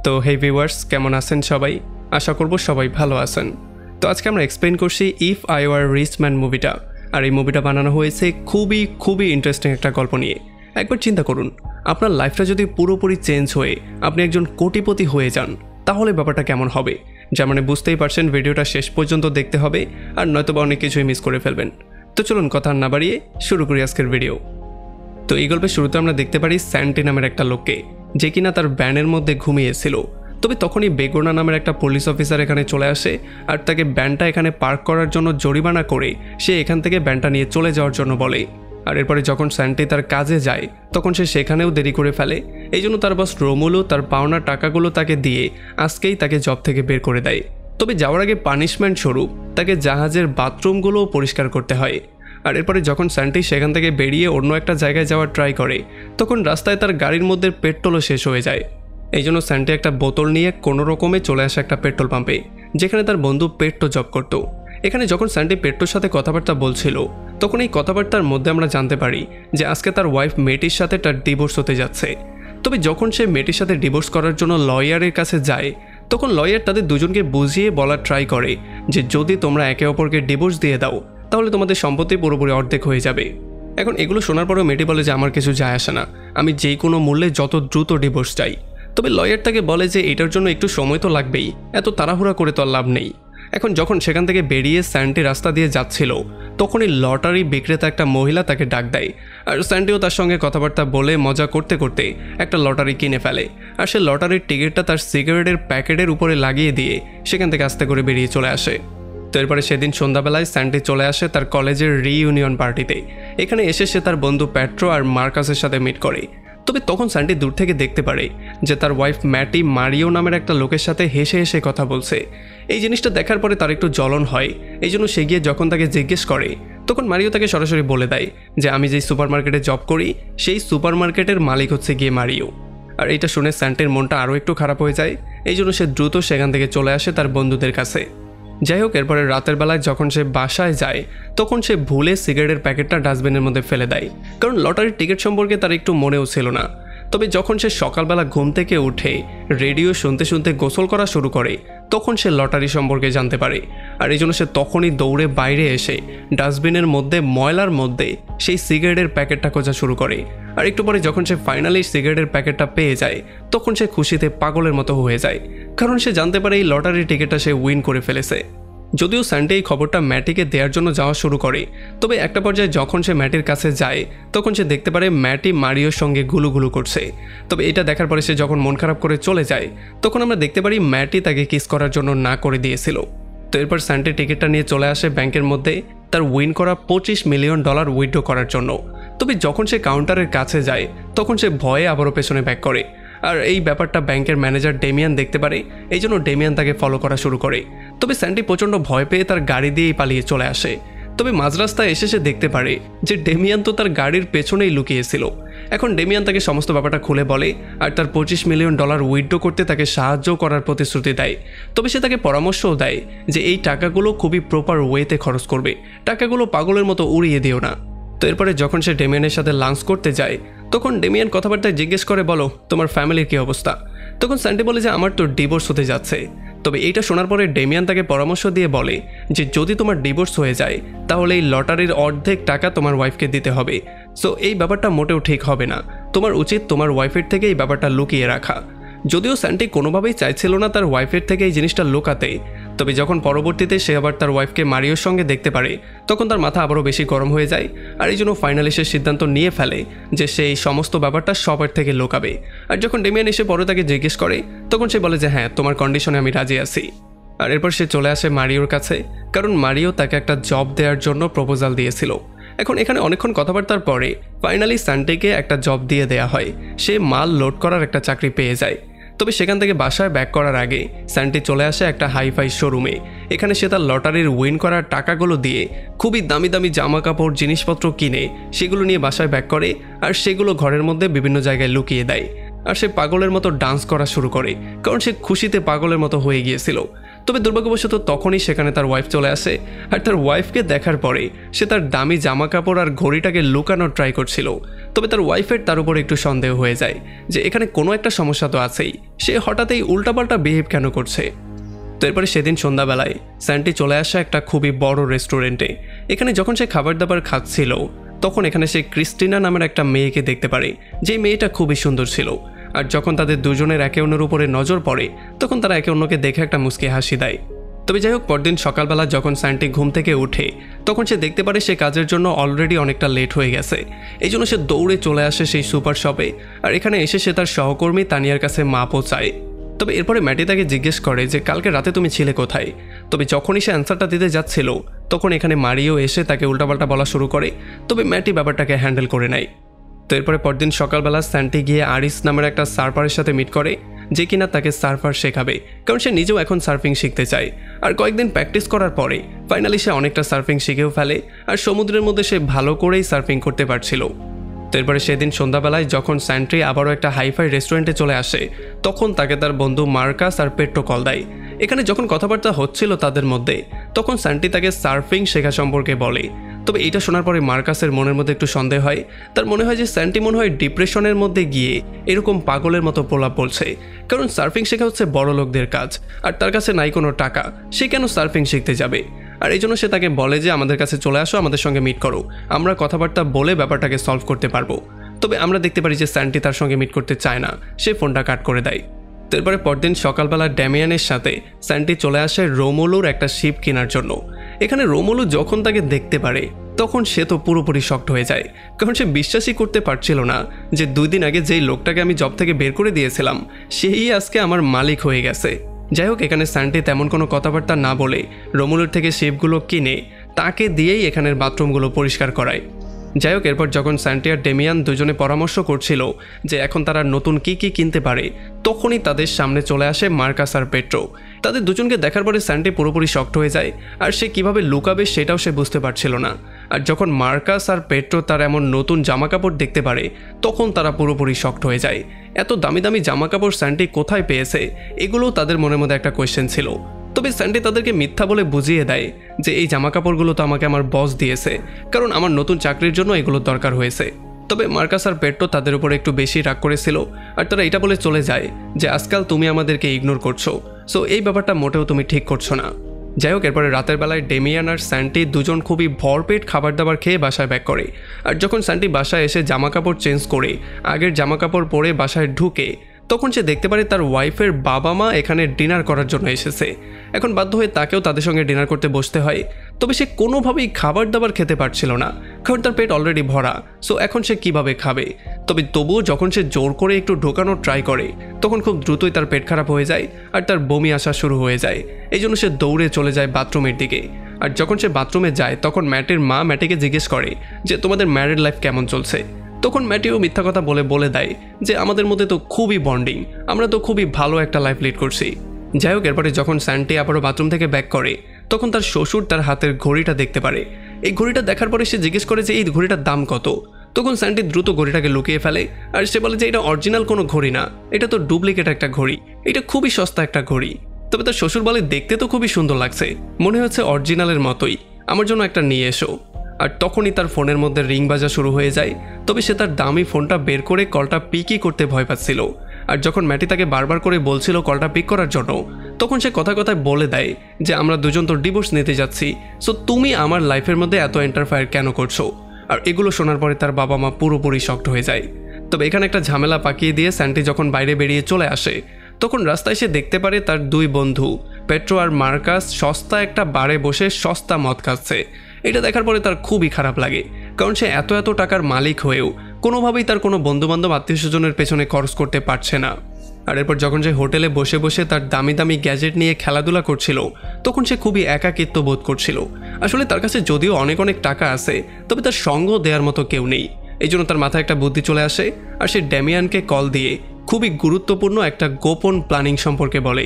তো হে ভিউয়ার্স, কেমন আছেন সবাই? আশা করব সবাই ভালো আছেন। তো আজকে আমরা এক্সপ্লেন করছি if I were rich man মুভিটা। আর এই মুভিটা বানানো হয়েছে খুবই ইন্টারেস্টিং একটা গল্প নিয়ে। একবার চিন্তা করুন, আপনার লাইফটা যদি পুরোপুরি চেঞ্জ হয়ে আপনি একজন কোটিপতি হয়ে যান, তাহলে ব্যাপারটা কেমন হবে? যার মানে বুঝতেই পারছেন, ভিডিওটা শেষ পর্যন্ত দেখতে হবে, আর নয়তোবা অনেক কিছুই মিস করে ফেলবেন। তো চলুন কথা না বাড়িয়ে শুরু করি আজকের ভিডিও। তো এই গল্পের শুরুতে আমরা দেখতে পারি স্যান্টি নামের একটা লোককে, যে কিনা তার ব্যানের মধ্যে ঘুমিয়েছিল। তবে তখনই বেগোনা নামের একটা পুলিশ অফিসার এখানে চলে আসে আর তাকে ব্যানটা এখানে পার্ক করার জন্য জরিমানা করে সে এখান থেকে ব্যানটা নিয়ে চলে যাওয়ার জন্য বলে। আর এরপরে যখন স্যান্টি তার কাজে যায় তখন সে সেখানেও দেরি করে ফেলে। এই জন্য তার বস রোমুলো তার পাওনা টাকাগুলো তাকে দিয়ে আজকেই তাকে জব থেকে বের করে দেয়। তবে যাওয়ার আগে পানিশমেন্ট স্বরূপ তাকে জাহাজের বাথরুমগুলোও পরিষ্কার করতে হয়। আর এরপরে যখন স্যান্টি সেখান থেকে বেরিয়ে অন্য একটা জায়গায় যাওয়ার ট্রাই করে, তখন রাস্তায় তার গাড়ির মধ্যে পেট্রোলও শেষ হয়ে যায়। এই জন্য স্যান্টি একটা বোতল নিয়ে কোনো রকমে চলে আসে একটা পেট্রোল পাম্পে, যেখানে তার বন্ধু পেট্রো জব করত। এখানে যখন স্যান্টি পেট্রোর সাথে কথাবার্তা বলছিল, তখন এই কথাবার্তার মধ্যে আমরা জানতে পারি যে আজকে তার ওয়াইফ মেটির সাথে তার ডিভোর্স হতে যাচ্ছে। তবে যখন সে মেটির সাথে ডিভোর্স করার জন্য লয়ারের কাছে যায়, তখন লয়ার তাদের দুজনকে বুঝিয়ে বলার ট্রাই করে যে যদি তোমরা একে অপরকে ডিভোর্স দিয়ে দাও, তাহলে তোমাদের সম্পত্তি পুরোপুরি অর্ধেক হয়ে যাবে। এখন এগুলো শোনার পরেও মেটি বলে যে আমার কিছু যায় আসে না, আমি যে কোনো মূল্যে যত দ্রুত ডিভোর্স চাই। তবে লয়ার তাকে বলে যে এটার জন্য একটু সময় তো লাগবেই, এত তাড়াহুড়া করে তো আর লাভ নেই। এখন যখন সেখান থেকে বেরিয়ে স্যান্টি রাস্তা দিয়ে যাচ্ছিল, তখনই লটারি বিক্রেতা একটা মহিলা তাকে ডাক দেয়। আর স্যান্টিও তার সঙ্গে কথাবার্তা বলে মজা করতে করতে একটা লটারি কিনে ফেলে। আর সে লটারির টিকিটটা তার সিগারেটের প্যাকেটের উপরে লাগিয়ে দিয়ে সেখান থেকে আস্তে করে বেরিয়ে চলে আসে। তো এরপরে সেদিন সন্ধ্যাবেলায় স্যান্টি চলে আসে তার কলেজের রিইউনিয়ন পার্টিতে। এখানে এসে সে তার বন্ধু প্যাট্রো আর মার্কাসের সাথে মিট করে। তবে তখন স্যান্টি দূর থেকে দেখতে পারে যে তার ওয়াইফ ম্যাটি মারিও নামের একটা লোকের সাথে হেসে হেসে কথা বলছে। এই জিনিসটা দেখার পরে তার একটু জ্বলন হয়। এই জন্য সে গিয়ে যখন তাকে জিজ্ঞেস করে, তখন মারিও তাকে সরাসরি বলে দেয় যে আমি যেই সুপার মার্কেটে জব করি সেই সুপার মার্কেটের মালিক হচ্ছে গিয়ে মারিও। আর এটা শুনে স্যান্টির মনটা আরও একটু খারাপ হয়ে যায়। এই জন্য সে দ্রুত সেখান থেকে চলে আসে তার বন্ধুদের কাছে। যাই হোক, এরপরে রাতের বেলায় যখন সে বাসায় যায়, তখন সে ভুলে সিগারেটের প্যাকেটটা ডাস্টবিনের মধ্যে ফেলে দেয়, কারণ লটারির টিকিট সম্পর্কে তার একটু মনেও ছিল না। তবে যখন সে সকালবেলা ঘুম থেকে উঠে রেডিও শুনতে শুনতে গোসল করা শুরু করে, তখন সে লটারি সম্পর্কে জানতে পারে। আর এই জন্য সে তখনই দৌড়ে বাইরে এসে ডাস্টবিনের মধ্যে ময়লার মধ্যে সেই সিগারেটের প্যাকেটটা খোঁজা শুরু করে। আর একটু পরে যখন সে ফাইনালি সিগারেটের প্যাকেটটা পেয়ে যায়, তখন সে খুশিতে পাগলের মতো হয়ে যায়, কারণ সে জানতে পারে এই লটারির টিকিটটা সে উইন করে ফেলেছে। যদিও স্যান্টি এই খবরটা ম্যাটিকে দেওয়ার জন্য যাওয়া শুরু করে, তবে একটা পর্যায়ে যখন সে ম্যাটির কাছে যায়, তখন সে দেখতে পারে ম্যাটি মারিওর সঙ্গে গুলুগুলু করছে। তবে এটা দেখার পরে সে যখন মন খারাপ করে চলে যায়, তখন আমরা দেখতে পারি ম্যাটি তাকে কিস করার জন্য না করে দিয়েছিল। তো এরপর স্যান্টি টিকিটটা নিয়ে চলে আসে ব্যাংকের মধ্যে তার উইন করা $25 মিলিয়ন উইথড্র করার জন্য। তবে যখন সে কাউন্টারের কাছে যায়, তখন সে ভয়ে আবারও পেছনে ব্যাক করে। আর এই ব্যাপারটা ব্যাংকের ম্যানেজার ডেমিয়ান দেখতে পারে, এই জন্য ডেমিয়ান তাকে ফলো করা শুরু করে। তবে স্যান্টি প্রচণ্ড ভয় পেয়ে তার গাড়ি দিয়েই পালিয়ে চলে আসে। তবে মাঝরাস্তায় এসে সে দেখতে পারে যে ডেমিয়ান তো তার গাড়ির পেছনেই লুকিয়েছিল। এখন ডেমিয়ান তাকে সমস্ত ব্যাপারটা খুলে বলে আর তার $25 মিলিয়ন উইথড্র করতে তাকে সাহায্য করার প্রতিশ্রুতি দেয়। তবে সে তাকে পরামর্শও দেয় যে এই টাকাগুলো খুবই প্রপার ওয়েতে খরচ করবে, টাকাগুলো পাগলের মতো উড়িয়ে দিও না। তো এরপরে যখন সে ডেমিয়ানের সাথে লাঞ্চ করতে যায়, তখন ডেমিয়ান কথাবার্তায় জিজ্ঞেস করে, বলো তোমার ফ্যামিলির কী অবস্থা? তখন স্যান্টি বলে যে আমার তো ডিভোর্স হতে যাচ্ছে। তবে এইটা শোনার পরে ডেমিয়ান তাকে পরামর্শ দিয়ে বলে যে যদি তোমার ডিভোর্স হয়ে যায়, তাহলে এই লটারির অর্ধেক টাকা তোমার ওয়াইফকে দিতে হবে। সো এই ব্যাপারটা মোটেও ঠিক হবে না, তোমার উচিত তোমার ওয়াইফের থেকে এই ব্যাপারটা লুকিয়ে রাখা। যদিও স্যান্টি কোনোভাবেই চাইছিল না তার ওয়াইফের থেকে এই জিনিসটা লুকাতে, তবে যখন পরবর্তীতে সে আবার তার ওয়াইফকে মারিওর সঙ্গে দেখতে পারে, তখন তার মাথা আবারও বেশি গরম হয়ে যায়। আর এই জন্য ফাইনালি সে সিদ্ধান্ত নিয়ে ফেলে যে সে এই সমস্ত ব্যাপারটা সবার থেকে লুকাবে। আর যখন ডেমিয়ান এসে পরে তাকে জিজ্ঞেস করে, তখন সে বলে যে হ্যাঁ, তোমার কন্ডিশনে আমি রাজি আছি। আর এরপর সে চলে আসে মারিওর কাছে, কারণ মারিও তাকে একটা জব দেওয়ার জন্য প্রপোজাল দিয়েছিল। এখন এখানে অনেকক্ষণ কথাবার্তার পরে ফাইনালি স্যান্টিকে একটা জব দিয়ে দেওয়া হয়, সে মাল লোড করার একটা চাকরি পেয়ে যায়। তবে সেখান থেকে বাসায় ব্যাক করার আগে স্যান্টি চলে আসে একটা হাইফাই শোরুমে। এখানে সে তার লটারির উইন করার টাকাগুলো দিয়ে খুবই দামি দামি জামা কাপড় জিনিসপত্র কিনে সেগুলো নিয়ে বাসায় ব্যাক করে, আর সেগুলো ঘরের মধ্যে বিভিন্ন জায়গায় লুকিয়ে দেয়। আর সে পাগলের মতো ডান্স করা শুরু করে, কারণ সে খুশিতে পাগলের মতো হয়ে গিয়েছিল। তবে দুর্ভাগ্যবশত তখনই সেখানে তার ওয়াইফ চলে আসে, আর তার ওয়াইফকে দেখার পরে সে তার দামি জামা কাপড় আর ঘড়িটাকে লুকানোর ট্রাই করছিল। তবে তার ওয়াইফের তার উপর একটু সন্দেহ হয়ে যায় যে এখানে কোনো একটা সমস্যা তো আছেই, সে হঠাৎই উল্টাপাল্টা বিহেভ কেন করছে। তো এরপরে সেদিন সন্ধ্যাবেলায় স্যান্টি চলে আসে একটা খুবই বড় রেস্টুরেন্টে। এখানে যখন সে খাবার দাবার খাচ্ছিল তখন এখানে সে ক্রিস্টিনা নামের একটা মেয়েকে দেখতে পারে, যে মেয়েটা খুবই সুন্দর ছিল। আর যখন তাদের দুজনের একে অন্যের উপরে নজর পড়ে তখন তারা একে অন্যকে দেখে একটা মুচকি হাসি দেয়। তবে যাই হোক, পরদিন সকালবেলা যখন স্যান্টি ঘুম থেকে উঠে তখন সে দেখতে পারে সে কাজের জন্য অলরেডি অনেকটা লেট হয়ে গেছে। এই জন্য সে দৌড়ে চলে আসে সেই সুপার শপে, আর এখানে এসে সে তার সহকর্মী তানিয়ার কাছে মাপও চায়। তবে এরপরে ম্যাটি তাকে জিজ্ঞেস করে যে কালকে রাতে তুমি ছিলে কোথায়। তবে যখনই সে অ্যান্সারটা দিতে যাচ্ছিল তখন এখানে মারিও এসে তাকে উল্টাপাল্টা বলা শুরু করে। তবে ম্যাটি ব্যাপারটাকে হ্যান্ডেল করে নেয়। তো এরপরে পরদিন সকালবেলা স্যান্টি গিয়ে আরিস নামের একটা সার্ফারের সাথে মিট করে, যে কিনা তাকে সার্ফার শেখাবে, কারণ সে নিজেও এখন সার্ফিং শিখতে চায়। আর কয়েকদিন প্র্যাকটিস করার পরে ফাইনালি সে অনেকটা সার্ফিং শিখেও ফেলে, আর সমুদ্রের মধ্যে সে ভালো করেই সার্ফিং করতে পারছিল। তো এরপরে সেদিন সন্ধ্যাবেলায় যখন স্যান্টি আবারও একটা হাইফাই রেস্টুরেন্টে চলে আসে তখন তাকে তার বন্ধু মার্কাস আর পেট্রো কল দেয়। এখানে যখন কথাবার্তা হচ্ছিল তাদের মধ্যে তখন স্যান্টি তাকে সার্ফিং শেখা সম্পর্কে বলে। তবে এটা শোনার পরে মার্কাসের মনের মধ্যে একটু সন্দেহ হয়। তার মনে হয় যে স্যান্টি মনে হয় ডিপ্রেশনের মধ্যে গিয়ে এরকম পাগলের মতো প্রলাপ বলছে, কারণ সার্ফিং শেখা হচ্ছে বড় লোকদের কাজ, আর তার কাছে নাই কোনো টাকা, সে কেন সার্ফিং শিখতে যাবে। আর এই জন্য সে তাকে বলে যে আমাদের কাছে চলে আসো, আমাদের সঙ্গে মিট করো, আমরা কথাবার্তা বলে ব্যাপারটাকে সলভ করতে পারবো। তবে আমরা দেখতে পারি যে স্যান্টি তার সঙ্গে মিট করতে চায় না, সে ফোনটা কাট করে দেয়। তারপরে পরদিন সকালবেলা ড্যামিয়ানের সাথে স্যান্টি চলে আসে রোমুলুর একটা শিপ কেনার জন্য। এখানে রোমুলু যখন তাকে দেখতে পারে তখন সে তো পুরোপুরি শকড হয়ে যায়, কারণ সে বিশ্বাসই করতে পারছিল না যে 2 দিন আগে যেই লোকটাকে আমি জব থেকে বের করে দিয়েছিলাম সেই আজকে আমার মালিক হয়ে গেছে। যাই হোক, এখানে স্যান্টি তেমন কোনো কথাবার্তা না বলে রোমুলুর থেকে শিপগুলো কিনে তাকে দিয়েই এখানের বাথরুমগুলো পরিষ্কার করায়। যাই হোক, এরপর যখন স্যান্টি আর ডেমিয়ান দুজনে পরামর্শ করছিল যে এখন তারা নতুন কি কিনতে পারে তখনই তাদের সামনে চলে আসে মার্কাস আর পেট্রো। তাদের দুজনকে দেখার পরে স্যান্টি পুরোপুরি শকড হয়ে যায়, আর সে কিভাবে লুকাবে সেটাও সে বুঝতে পারছিল না। আর যখন মার্কাস আর পেট্রো তার এমন নতুন জামাকাপড় দেখতে পারে তখন তারা পুরোপুরি শকড হয়ে যায়। এত দামি দামি জামাকাপড় স্যান্টি কোথায় পেয়েছে এগুলোও তাদের মনের মধ্যে একটা কোয়েশ্চেন ছিল। তবে স্যান্টি তাদেরকে মিথ্যা বলে বুঝিয়ে দেয় যে এই জামাকাপড়গুলো তো আমাকে আমার বস দিয়েছে, কারণ আমার নতুন চাকরির জন্য এগুলো দরকার হয়েছে। তবে মার্কাস আর পেট্রো তাদের উপর একটু বেশি রাগ করেছিল, আর তারা এটা বলে চলে যায় যে আজকাল তুমি আমাদেরকে ইগনোর করছো, সো এই ব্যাপারটা মোটেও তুমি ঠিক করছো না। যাই হোক, এরপরে রাতের বেলায় ডেমিয়ান আর স্যান্টি দুজন খুবই ভরপেট খাবার দাবার খেয়ে বাসায় ব্যাক করে। আর যখন স্যান্টি বাসায় এসে জামাকাপড় চেঞ্জ করে আগের জামাকাপড় পরে বাসায় ঢুকে তখন সে দেখতে পারে তার ওয়াইফের বাবা মা এখানে ডিনার করার জন্য এসেছে। এখন বাধ্য হয়ে তাকেও তাদের সঙ্গে ডিনার করতে বসতে হয়। তবে সে কোনোভাবেই খাবার দাবার খেতে পারছিল না, কারণ তার পেট অলরেডি ভরা, সো এখন সে কিভাবে খাবে। তবে তবুও যখন সে জোর করে একটু ঢোকানোর ট্রাই করে তখন খুব দ্রুতই তার পেট খারাপ হয়ে যায় আর তার বমি আসা শুরু হয়ে যায়। এই জন্য সে দৌড়ে চলে যায় বাথরুমের দিকে। আর যখন সে বাথরুমে যায় তখন ম্যাটের মা ম্যাটিকে জিজ্ঞেস করে যে তোমাদের ম্যারিড লাইফ কেমন চলছে। তখন ম্যাটিও মিথ্যা কথা বলে দেয় যে আমাদের মধ্যে তো খুবই বন্ডিং, আমরা তো খুবই ভালো একটা লাইফ লিড করছি। যাই হোক, এরপরে যখন স্যান্টি আবারও বাথরুম থেকে ব্যাক করে তখন তার শ্বশুর তার হাতের ঘড়িটা দেখতে পারে। এই ঘড়িটা দেখার পরে সে জিজ্ঞেস করে যে এই ঘড়িটার দাম কত। তখন স্যান্টি দ্রুত ঘড়িটাকে লুকিয়ে ফেলে, আর সে বলে যে এটা অরিজিনাল কোনো ঘড়ি না, এটা তো ডুপ্লিকেট একটা ঘড়ি, এটা খুবই সস্তা একটা ঘড়ি। তবে তার শ্বশুর বলে দেখতে তো খুবই সুন্দর লাগছে, মনে হচ্ছে অরিজিনালের মতোই, আমার জন্য একটা নিয়ে এসো। আর তখনই তার ফোনের মধ্যে রিং বাজা শুরু হয়ে যায়। তবে সে তার দামি ফোনটা বের করে কলটা পিকই করতে ভয় পাচ্ছিল। আর যখন ম্যাটি তাকে বারবার করে বলছিল কলটা পিক করার জন্য তখন সে কথায় বলে দেয় যে আমরা দুজন তো ডিভোর্স নিতে যাচ্ছি, সো তুমি আমার লাইফের মধ্যে এত ইন্টারফেয়ার কেন করছো। আর এগুলো শোনার পরে তার বাবা মা পুরোপুরি শকড হয়ে যায়। তবে এখানে একটা ঝামেলা পাকিয়ে দিয়ে স্যান্টি যখন বাইরে বেরিয়ে চলে আসে তখন রাস্তায় সে দেখতে পারে তার 2 বন্ধু পেট্রো আর মার্কাস সস্তা একটা বারে বসে সস্তা মদ খাচ্ছে। এটা দেখার পরে তার খুবই খারাপ লাগে, কারণ সে এত টাকার মালিক হয়েও কোনোভাবেই তার কোনো বন্ধুবান্ধব আত্মীয় স্বজনের পেছনে খরচ করতে পারছে না। আর এরপর যখন সে হোটেলে বসে বসে তার দামি দামি গ্যাজেট নিয়ে খেলাধুলা করছিল তখন সে খুবই একাকিত্ব বোধ করছিল। আসলে তার কাছে যদিও অনেক টাকা আছে তবে তার সঙ্গ দেওয়ার মতো কেউ নেই। এই জন্য তার মাথায় একটা বুদ্ধি চলে আসে, আর সে ড্যামিয়ানকে কল দিয়ে খুবই গুরুত্বপূর্ণ একটা গোপন প্ল্যানিং সম্পর্কে বলে।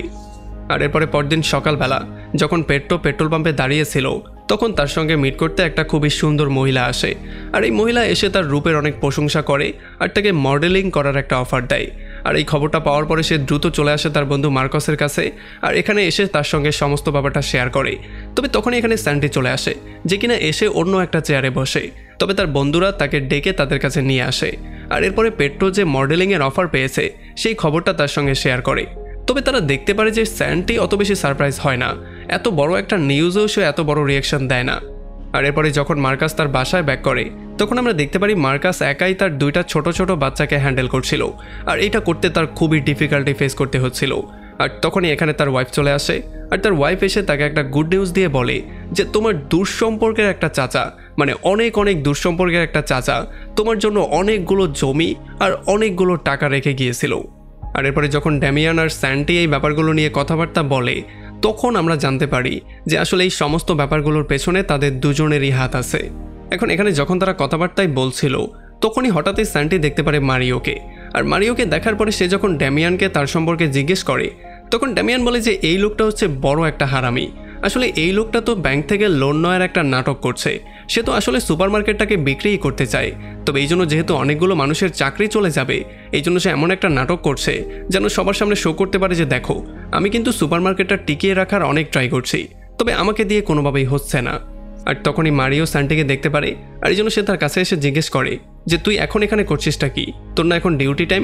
আর এরপরে পরদিন সকালবেলা যখন পেট্রো পেট্রোল পাম্পে দাঁড়িয়েছিল তখন তার সঙ্গে মিট করতে একটা খুবই সুন্দর মহিলা আসে। আর এই মহিলা এসে তার রূপের অনেক প্রশংসা করে আর তাকে মডেলিং করার একটা অফার দেয়। আর এই খবরটা পাওয়ার পরে সে দ্রুত চলে আসে তার বন্ধু মার্কাসের কাছে আর এখানে এসে তার সঙ্গে সমস্ত ব্যাপারটা শেয়ার করে। তবে তখনই এখানে স্যান্টি চলে আসে, যে কিনা এসে অন্য একটা চেয়ারে বসে। তবে তার বন্ধুরা তাকে ডেকে তাদের কাছে নিয়ে আসে আর এরপরে পেট্রো যে মডেলিংয়ের অফার পেয়েছে সেই খবরটা তার সঙ্গে শেয়ার করে। তবে তারা দেখতে পারে যে স্যান্টি অত বেশি সারপ্রাইজ হয় না, এত বড় একটা নিউজেও সে এত বড় রিয়াকশন দেয় না। আর এরপরে যখন মার্কাস তার বাসায় ব্যাক করে তখন আমরা দেখতে পারি মার্কাস একাই তার দুইটা ছোট ছোট বাচ্চাকে হ্যান্ডেল করছিল আর এটা করতে তার খুবই ডিফিকাল্টি ফেস করতে হচ্ছিল। আর তখনই এখানে তার ওয়াইফ চলে আসে আর তার ওয়াইফ এসে তাকে একটা গুড নিউজ দিয়ে বলে যে তোমার দূরসম্পর্কের একটা চাচা, মানে অনেক অনেক দূরসম্পর্কের একটা চাচা তোমার জন্য অনেকগুলো জমি আর অনেকগুলো টাকা রেখে গিয়েছিল। আর এরপরে যখন ড্যামিয়ান আর স্যান্টি এই ব্যাপারগুলো নিয়ে কথাবার্তা বলে তখন আমরা জানতে পারি যে আসলে এই সমস্ত ব্যাপারগুলোর পেছনে তাদের দুজনেরই হাত আছে। এখন এখানে যখন তারা কথাবার্তায় বলছিল তখনই হঠাৎই স্যান্টি দেখতে পারে মারিওকে। আর মারিওকে দেখার পরে সে যখন ড্যামিয়ানকে তার সম্পর্কে জিজ্ঞেস করে তখন ড্যামিয়ান বলে যে এই লোকটা হচ্ছে বড় একটা হারামি। আসলে এই লোকটা তো ব্যাংক থেকে লোন নেওয়ার একটা নাটক করছে, সে তো আসলে সুপারমার্কেটটাকে বিক্রিই করতে চায়। তবে এই জন্য যেহেতু অনেকগুলো মানুষের চাকরি চলে যাবে এই জন্য সে এমন একটা নাটক করছে যেন সবার সামনে শো করতে পারে যে দেখো আমি কিন্তু সুপারমার্কেটটা টিকিয়ে রাখার অনেক ট্রাই করছি, তবে আমাকে দিয়ে কোনোভাবেই হচ্ছে না। আর তখনই মারিও স্যান্টিকে দেখতে পারে আর এই জন্য সে তার কাছে এসে জিজ্ঞেস করে যে তুই এখন এখানে করছিসটা কি, তোর না এখন ডিউটি টাইম?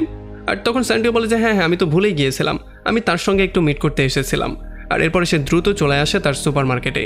আর তখন স্যান্টিও বলে যে হ্যাঁ আমি তো ভুলেই গিয়েছিলাম, আমি তার সঙ্গে একটু মিট করতে এসেছিলাম। আর এরপরে সে দ্রুত চলে আসে তার সুপারমার্কেটে।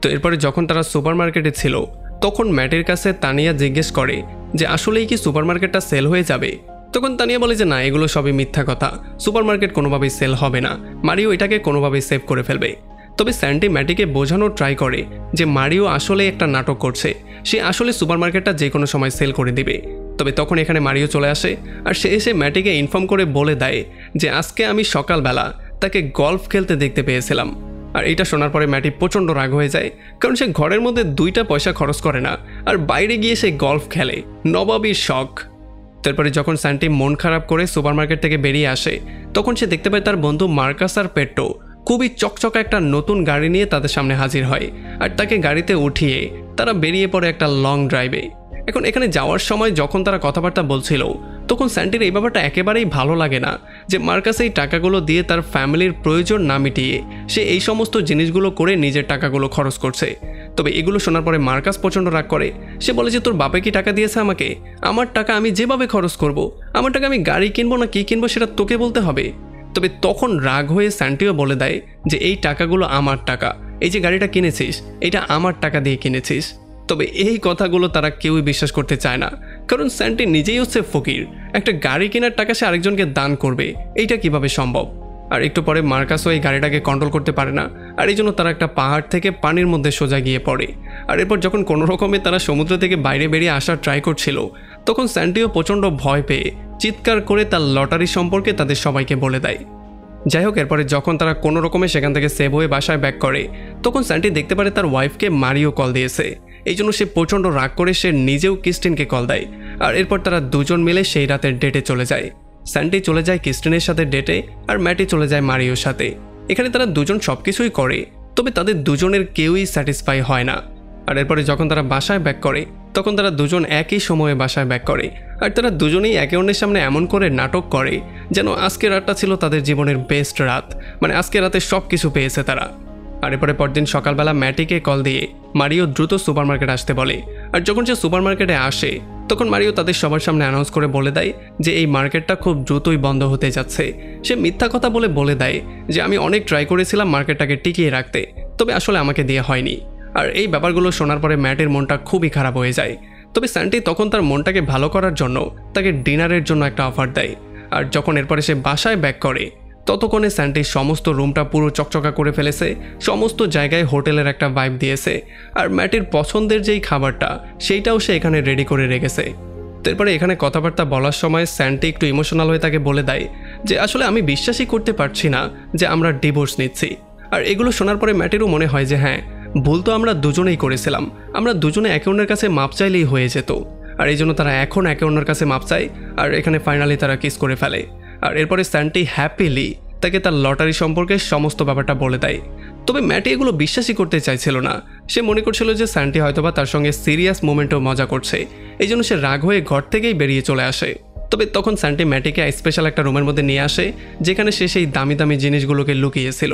তো এরপরে যখন তারা সুপারমার্কেটে ছিল তখন ম্যাটের কাছে তানিয়া জিজ্ঞেস করে যে আসলেই কি সুপারমার্কেটটা সেল হয়ে যাবে? তখন তানিয়া বলে যে না, এগুলো সবই মিথ্যা কথা, সুপারমার্কেট কোনোভাবেই সেল হবে না, মারিও এটাকে কোনোভাবেই সেভ করে ফেলবে। তবে স্যান্টি ম্যাটিকে বোঝানোর ট্রাই করে যে মারিও আসলে একটা নাটক করছে, সে আসলে সুপারমার্কেটটা যে কোনো সময় সেল করে দিবে। তবে তখন এখানে মারিও চলে আসে আর সে এসে ম্যাটিকে ইনফর্ম করে বলে দেয় যে আজকে আমি সকালবেলা তাকে গল্ফ খেলতে দেখতে পেয়েছিলাম। আর এটা শোনার পরে ম্যাটি প্রচণ্ড রাগ হয়ে যায়, কারণ সে ঘরের মধ্যে 2টা পয়সা খরচ করে না আর বাইরে গিয়ে সে গল্ফ খেলে, নবাবির শখ। তারপরে যখন স্যান্টি মন খারাপ করে সুপারমার্কেট থেকে বেরিয়ে আসে তখন সে দেখতে পায় তার বন্ধু মার্কাস আর পেট্রো খুবই চকচকা একটা নতুন গাড়ি নিয়ে তাদের সামনে হাজির হয় আর তাকে গাড়িতে উঠিয়ে তারা বেরিয়ে পড়ে একটা লং ড্রাইভে। এখন এখানে যাওয়ার সময় যখন তারা কথাবার্তা বলছিল তখন স্যান্টির এই ব্যাপারটা একেবারেই ভালো লাগে না যে মার্কাস এই টাকাগুলো দিয়ে তার ফ্যামিলির প্রয়োজন না মিটিয়ে সে এই সমস্ত জিনিসগুলো করে নিজের টাকাগুলো খরচ করছে। তবে এগুলো শোনার পরে মার্কাস প্রচণ্ড রাগ করে, সে বলে যে তোর বাপে কি টাকা দিয়েছে আমাকে? আমার টাকা আমি যেভাবে খরচ করব, আমার টাকা আমি গাড়ি কিনবো না কি কিনবো সেটা তোকে বলতে হবে। তবে তখন রাগ হয়ে স্যান্টিও বলে দেয় যে এই টাকাগুলো আমার টাকা, এই যে গাড়িটা কিনেছিস এটা আমার টাকা দিয়ে কিনেছিস। তবে এই কথাগুলো তারা কেউই বিশ্বাস করতে চায় না, কারণ স্যান্টি নিজেই হচ্ছে ফকির, একটা গাড়ি কেনার টাকা সে আরেকজনকে দান করবে, এইটা কিভাবে সম্ভব? আর একটু পরে মার্কাসও এই গাড়িটাকে কন্ট্রোল করতে পারে না আর এই জন্য তারা একটা পাহাড় থেকে পানির মধ্যে সোজা গিয়ে পড়ে। আর এরপর যখন কোনো রকমে তারা সমুদ্র থেকে বাইরে বেরিয়ে আসার ট্রাই করছিল তখন স্যান্টিও প্রচণ্ড ভয় পেয়ে চিৎকার করে তার লটারি সম্পর্কে তাদের সবাইকে বলে দেয়। যাই হোক, এরপরে যখন তারা কোনো রকমে সেখান থেকে সেভ হয়ে বাসায় ব্যাক করে তখন স্যান্টি দেখতে পারে তার ওয়াইফকে মারিও কল দিয়েছে। এই জন্য সে প্রচণ্ড রাগ করে সে নিজেও ক্রিস্টিনকে কল দেয় আর এরপর তারা দুজন মিলে সেই রাতের ডেটে চলে যায়। স্যান্টি চলে যায় ক্রিস্টিনের সাথে ডেটে আর ম্যাটি চলে যায় মারিওর সাথে। এখানে তারা দুজন সব কিছুই করে, তবে তাদের দুজনের কেউই স্যাটিসফাই হয় না। আর এরপরে যখন তারা বাসায় ব্যাক করে তখন তারা দুজন একই সময়ে বাসায় ব্যাক করে আর তারা দুজনেই একে অন্যের সামনে এমন করে নাটক করে যেন আজকের রাতটা ছিল তাদের জীবনের বেস্ট রাত, মানে আজকের রাতে সব কিছু পেয়েছে তারা। আর এরপরে পরদিন সকালবেলা ম্যাটিকে কল দিয়ে মারিও দ্রুত সুপারমার্কেট আসতে বলে। আর যখন সে সুপারমার্কেটে আসে তখন মারিও তাদের সবার সামনে অ্যানাউন্স করে বলে দেয় যে এই মার্কেটটা খুব দ্রুতই বন্ধ হতে যাচ্ছে। সে মিথ্যা কথা বলে দেয় যে আমি অনেক ট্রাই করেছিলাম মার্কেটটাকে টিকিয়ে রাখতে, তবে আসলে আমাকে দিয়ে হয়নি। আর এই ব্যাপারগুলো শোনার পরে ম্যাটের মনটা খুবই খারাপ হয়ে যায়। তবে স্যান্টি তখন তার মনটাকে ভালো করার জন্য তাকে ডিনারের জন্য একটা অফার দেয়। আর যখন এরপরে সে বাসায় ব্যাক করে ততক্ষণে স্যান্টি সমস্ত রুমটা পুরো চকচকা করে ফেলেছে, সমস্ত জায়গায় হোটেলের একটা ভাইব দিয়েছে আর ম্যাটির পছন্দের যেই খাবারটা সেইটাও সে এখানে রেডি করে রেখেছে। তারপরে এখানে কথাবার্তা বলার সময় স্যান্টি একটু ইমোশনাল হয়ে তাকে বলে দেয় যে আসলে আমি বিশ্বাসই করতে পারছি না যে আমরা ডিভোর্স নিচ্ছি। আর এগুলো শোনার পরে ম্যাটেরও মনে হয় যে হ্যাঁ, ভুল তো আমরা দুজনেই করেছিলাম, আমরা দুজনে একে অন্যের কাছে মাপ চাইলেই হয়ে যেত। আর এই জন্য তারা এখন একে অন্যের কাছে মাপ চায় আর এখানে ফাইনালি তারা কিস করে ফেলে। আর এরপরে স্যান্টি হ্যাপিলি তাকে তার লটারি সম্পর্কে সমস্ত ব্যাপারটা বলে দেয়। তবে ম্যাটি এগুলো বিশ্বাসই করতে চাইছিল না, সে মনে করছিল যে স্যান্টি হয়তোবা তার সঙ্গে সিরিয়াস মোমেন্টেও মজা করছে, এই জন্য সে রাগ হয়ে ঘর থেকেই বেরিয়ে চলে আসে। তবে তখন স্যান্টি ম্যাটিকে স্পেশাল একটা রুমের মধ্যে নিয়ে আসে যেখানে সে সেই দামি দামি জিনিসগুলোকে লুকিয়েছিল।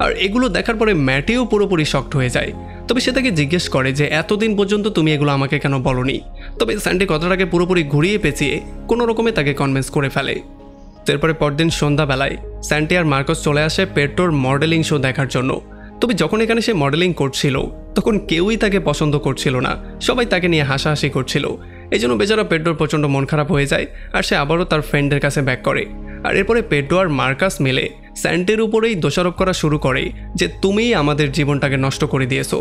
আর এগুলো দেখার পরে ম্যাটিও পুরোপুরি শকড হয়ে যায়। তবে সে তাকে জিজ্ঞেস করে যে এতদিন পর্যন্ত তুমি এগুলো আমাকে কেন বলনি। তবে স্যান্টি কথাটাকে পুরোপুরি ঘুরিয়ে পেঁচিয়ে কোনো রকমে তাকে কনভিন্স করে ফেলে। তারপরে পরদিন সন্ধ্যাবেলায় স্যান্টি আর মার্কস চলে আসে পেড্রোর মডেলিং শো দেখার জন্য। তবে যখন এখানে সে মডেলিং করছিল তখন কেউই তাকে পছন্দ করছিল না, সবাই তাকে নিয়ে হাসাহাসি করছিল। এই জন্য বেচারা পেড্রোর প্রচণ্ড মন খারাপ হয়ে যায় আর সে আবারও তার ফ্রেন্ডের কাছে ব্যাক করে। আর এরপরে পেড্রো আর মার্কাস মিলে স্যান্টির উপরেই দোষারোপ করা শুরু করে যে তুমিই আমাদের জীবনটাকে নষ্ট করে দিয়েছো।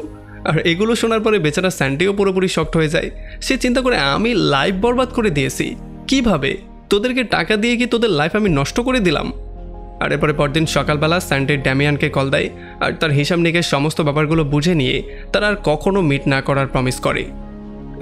আর এগুলো শোনার পরে বেচারা স্যান্টিও পুরোপুরি শকড হয়ে যায়। সে চিন্তা করে আমি লাইফ বরবাদ করে দিয়েছি কিভাবে? তোদেরকে টাকা দিয়ে কি তোদের লাইফ আমি নষ্ট করে দিলাম? আর এরপরে পরদিন সকালবেলা স্যান্টি ড্যামিয়ানকে কল দেয় আর তার হিসাব নিকেশ সমস্ত ব্যাপারগুলো বুঝে নিয়ে তারা আর কখনো মিট না করার প্রমিস করে।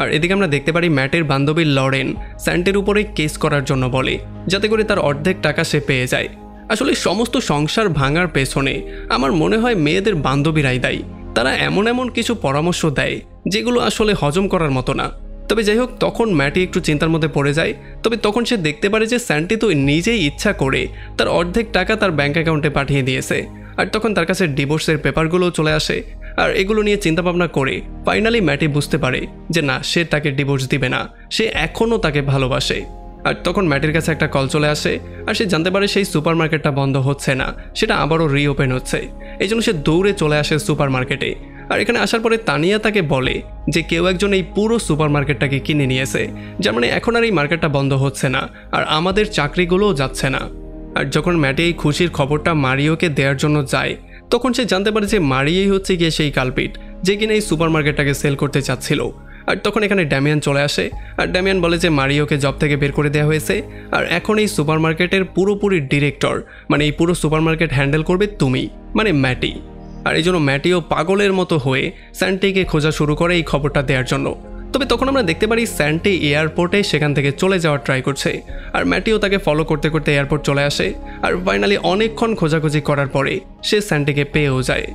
আর এদিকে আমরা দেখতে পারি ম্যাটের বান্ধবী লরেন স্যান্টির উপরে কেস করার জন্য বলে যাতে করে তার অর্ধেক টাকা সে পেয়ে যায়। আসলে সমস্ত সংসার ভাঙার পেছনে আমার মনে হয় মেয়েদের বান্ধবীরাই দায়ী। তারা এমন এমন কিছু পরামর্শ দেয় যেগুলো আসলে হজম করার মতো না। তবে যাই হোক, তখন ম্যাটি একটু চিন্তার মধ্যে পড়ে যায়। তবে তখন সে দেখতে পারে যে স্যান্টি তো নিজেই ইচ্ছা করে তার অর্ধেক টাকা তার ব্যাঙ্ক অ্যাকাউন্টে পাঠিয়ে দিয়েছে। আর তখন তার কাছে ডিভোর্সের পেপারগুলোও চলে আসে। আর এগুলো নিয়ে চিন্তাভাবনা করে ফাইনালি ম্যাটি বুঝতে পারে যে না, সে তাকে ডিভোর্স দিবে না, সে এখনও তাকে ভালোবাসে। আর তখন ম্যাটির কাছে একটা কল চলে আসে আর সে জানতে পারে সেই সুপার মার্কেটটা বন্ধ হচ্ছে না, সেটা আবারও রিওপেন হচ্ছে। এই জন্য সে দৌড়ে চলে আসে সুপার মার্কেটে। আর এখানে আসার পরে তানিয়া তাকে বলে যে কেউ একজন এই পুরো সুপার মার্কেটটাকে কিনে নিয়েছে, যার মানে এখন আর এই মার্কেটটা বন্ধ হচ্ছে না আর আমাদের চাকরিগুলোও যাচ্ছে না। আর যখন ম্যাটি এই খুশির খবরটা মারিওকে দেওয়ার জন্য যায় তখন সে জানতে পারে যে মারিওই হচ্ছে গিয়ে সেই কালপিট যে কিনা এই সুপার মার্কেটটাকে সেল করতে চাচ্ছিল। আর তখন এখানে ড্যামিয়ান চলে আসে আর ড্যামিয়ান বলে যে মারিওকে জব থেকে বের করে দেওয়া হয়েছে আর এখন এই সুপার মার্কেটের পুরোপুরি ডিরেক্টর, মানে এই পুরো সুপার মার্কেট হ্যান্ডেল করবে তুমি, মানে ম্যাটি। আর এই জন্য ম্যাটিও পাগলের মতো হয়ে স্যান্টিকে খোঁজা শুরু করে এই খবরটা দেওয়ার জন্য। তবে তখন আমরা দেখতে পারি স্যান্টি এয়ারপোর্টে সেখান থেকে চলে যাওয়ার ট্রাই করছে আর ম্যাটিও তাকে ফলো করতে করতে এয়ারপোর্ট চলে আসে। আর ফাইনালি অনেকক্ষণ খোঁজাখুঁজি করার পরে সে স্যান্টিকে পেয়েও যায়।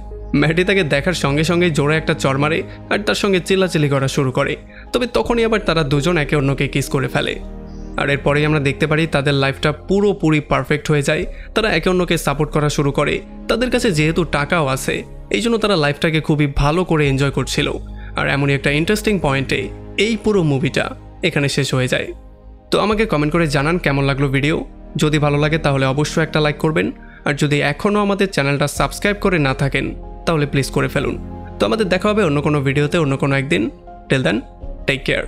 ম্যাটি তাকে দেখার সঙ্গে সঙ্গে জোরে একটা চড় মারে আর তার সঙ্গে চিল্লাচিল্লি করা শুরু করে। তবে তখনই আবার তারা দুজন একে অন্যকে কিস করে ফেলে। আর এরপরেই আমরা দেখতে পারি তাদের লাইফটা পুরোপুরি পারফেক্ট হয়ে যায়। তারা একে অন্যকে সাপোর্ট করা শুরু করে। তাদের কাছে যেহেতু টাকাও আছে এই জন্য তারা লাইফটাকে খুবই ভালো করে এনজয় করছিল। আর এমনই একটা ইন্টারেস্টিং পয়েন্টে এই পুরো মুভিটা এখানে শেষ হয়ে যায়। তো আমাকে কমেন্ট করে জানান কেমন লাগলো ভিডিও। যদি ভালো লাগে তাহলে অবশ্যই একটা লাইক করবেন। আর যদি এখনও আমাদের চ্যানেলটা সাবস্ক্রাইব করে না থাকেন তাহলে প্লিজ করে ফেলুন। তো আমাদের দেখা হবে অন্য কোনো ভিডিওতে অন্য কোনো একদিন। Till then, take care.